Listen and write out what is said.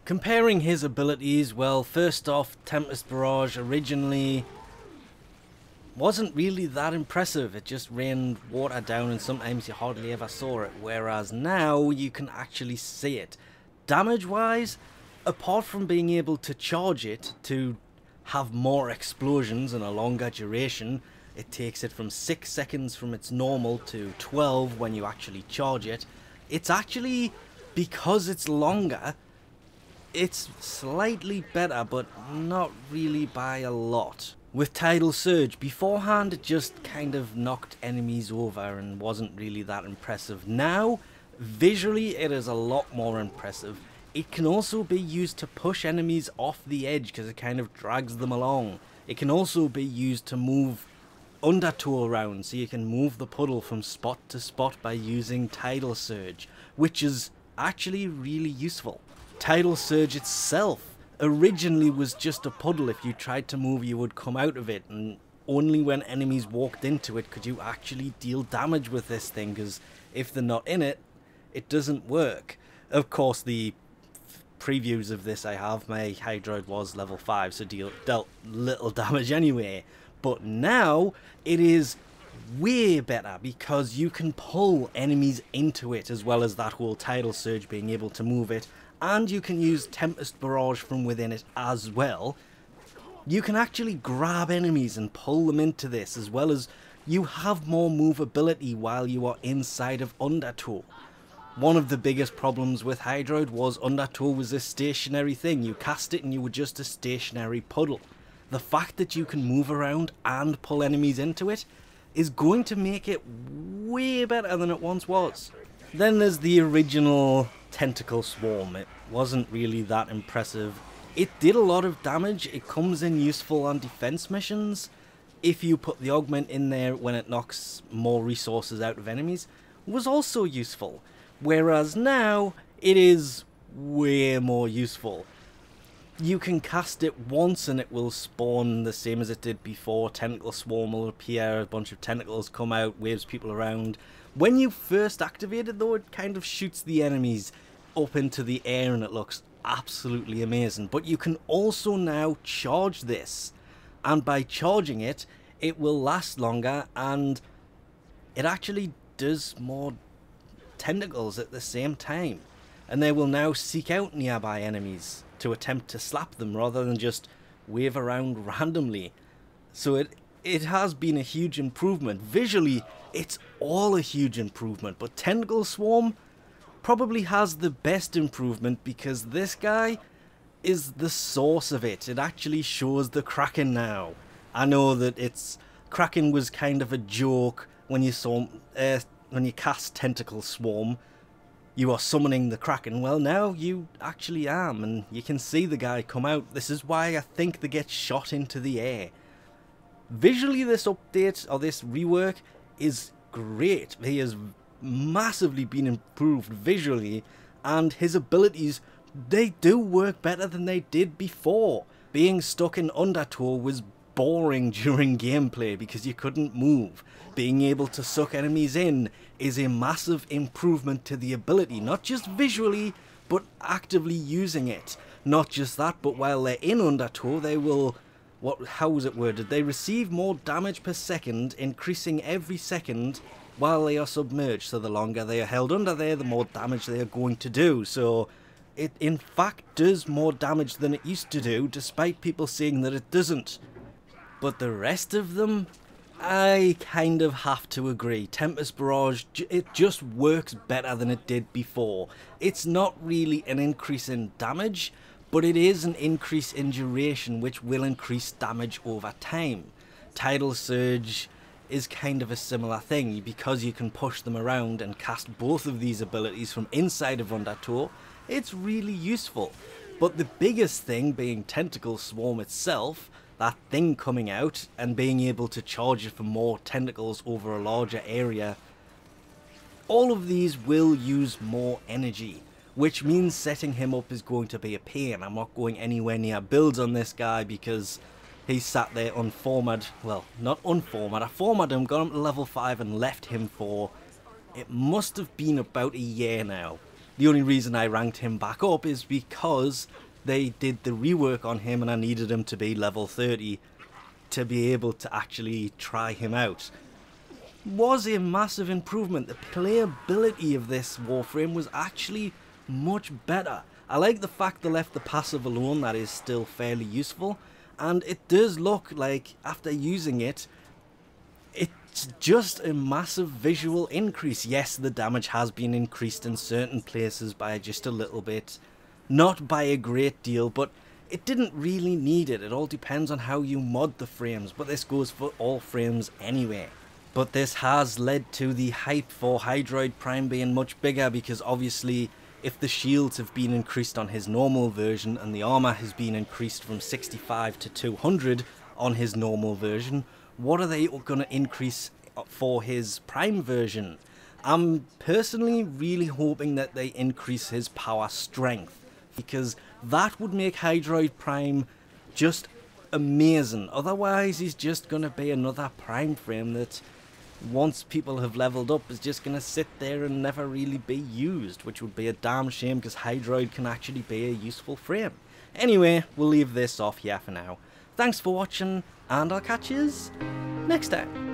Comparing his abilities, well, first off, Tempest Barrage originally wasn't really that impressive. It just rained water down and sometimes you hardly ever saw it, whereas now you can actually see it. Damage wise, apart from being able to charge it to have more explosions and a longer duration, it takes it from 6 seconds from its normal to 12 when you actually charge it. It's actually, because it's longer, it's slightly better, but not really by a lot. With Tidal Surge, beforehand it just kind of knocked enemies over and wasn't really that impressive. Now, visually it is a lot more impressive. It can also be used to push enemies off the edge because it kind of drags them along. It can also be used to move Undertow around, so you can move the puddle from spot to spot by using Tidal Surge, which is actually really useful. Tidal Surge itself originally was just a puddle. If you tried to move, you would come out of it, and only when enemies walked into it could you actually deal damage with this thing, because if they're not in it, it doesn't work. Of course, the previews of this I have, my Hydroid was level 5, so dealt little damage anyway, but now it is way better because you can pull enemies into it, as well as that whole Tidal Surge being able to move it. And you can use Tempest Barrage from within it as well. You can actually grab enemies and pull them into this, as well as you have more movability while you are inside of Undertow. One of the biggest problems with Hydroid was Undertow was a stationary thing. You cast it and you were just a stationary puddle. The fact that you can move around and pull enemies into it is going to make it way better than it once was. Then there's the original Tentacle Swarm. It wasn't really that impressive. It did a lot of damage. It comes in useful on defense missions. If you put the augment in there when it knocks more resources out of enemies, was also useful. Whereas now, it is way more useful. You can cast it once and it will spawn the same as it did before. Tentacle Swarm will appear, a bunch of tentacles come out, waves people around. When you first activate it though, it kind of shoots the enemies up into the air and it looks absolutely amazing. But you can also now charge this, and by charging it, it will last longer, and it actually does more tentacles at the same time. And they will now seek out nearby enemies to attempt to slap them rather than just wave around randomly. So it has been a huge improvement. Visually, it's all a huge improvement, but Tentacle Swarm probably has the best improvement because this guy is the source of it. It actually shows the Kraken now. I know that Kraken was kind of a joke when you saw when you cast Tentacle Swarm. You are summoning the Kraken. Well, now you actually am, and you can see the guy come out. This is why I think they get shot into the air. Visually, this update, or this rework, is great. He has massively been improved visually, and his abilities, they do work better than they did before. Being stuck in Undertow was boring during gameplay because you couldn't move. Being able to suck enemies in is a massive improvement to the ability, not just visually, but actively using it. Not just that, but while they're in Undertow, they will, how was it worded? They receive more damage per second, increasing every second while they are submerged. So the longer they are held under there, the more damage they are going to do. So it in fact does more damage than it used to do, despite people saying that it doesn't. But the rest of them, I kind of have to agree. Tempest Barrage, it just works better than it did before. It's not really an increase in damage, but it is an increase in duration, which will increase damage over time. Tidal Surge is kind of a similar thing, because you can push them around and cast both of these abilities from inside of Undertow. It's really useful. But the biggest thing being Tentacle Swarm itself, that thing coming out and being able to charge it for more tentacles over a larger area. All of these will use more energy, which means setting him up is going to be a pain. I'm not going anywhere near builds on this guy because he's sat there unformed. Well, not unformed. I formed him, got him to level 5 and left him for, it must have been about a year now. The only reason I ranked him back up is because they did the rework on him and I needed him to be level 30 to be able to actually try him out. Was a massive improvement. The playability of this Warframe was actually much better. I like the fact they left the passive alone. That is still fairly useful, and it does look like after using it, it's just a massive visual increase. Yes, the damage has been increased in certain places by just a little bit, not by a great deal, but it didn't really need it. It all depends on how you mod the frames, but this goes for all frames anyway. But this has led to the hype for Hydroid Prime being much bigger, because obviously if the shields have been increased on his normal version and the armor has been increased from 65 to 200 on his normal version, what are they going to increase for his Prime version? I'm personally really hoping that they increase his power strength, because that would make Hydroid Prime just amazing. Otherwise he's just going to be another Prime frame that, once people have leveled up, is just going to sit there and never really be used, which would be a damn shame, because Hydroid can actually be a useful frame. Anyway, we'll leave this off here for now. Thanks for watching, and I'll catch yous next time.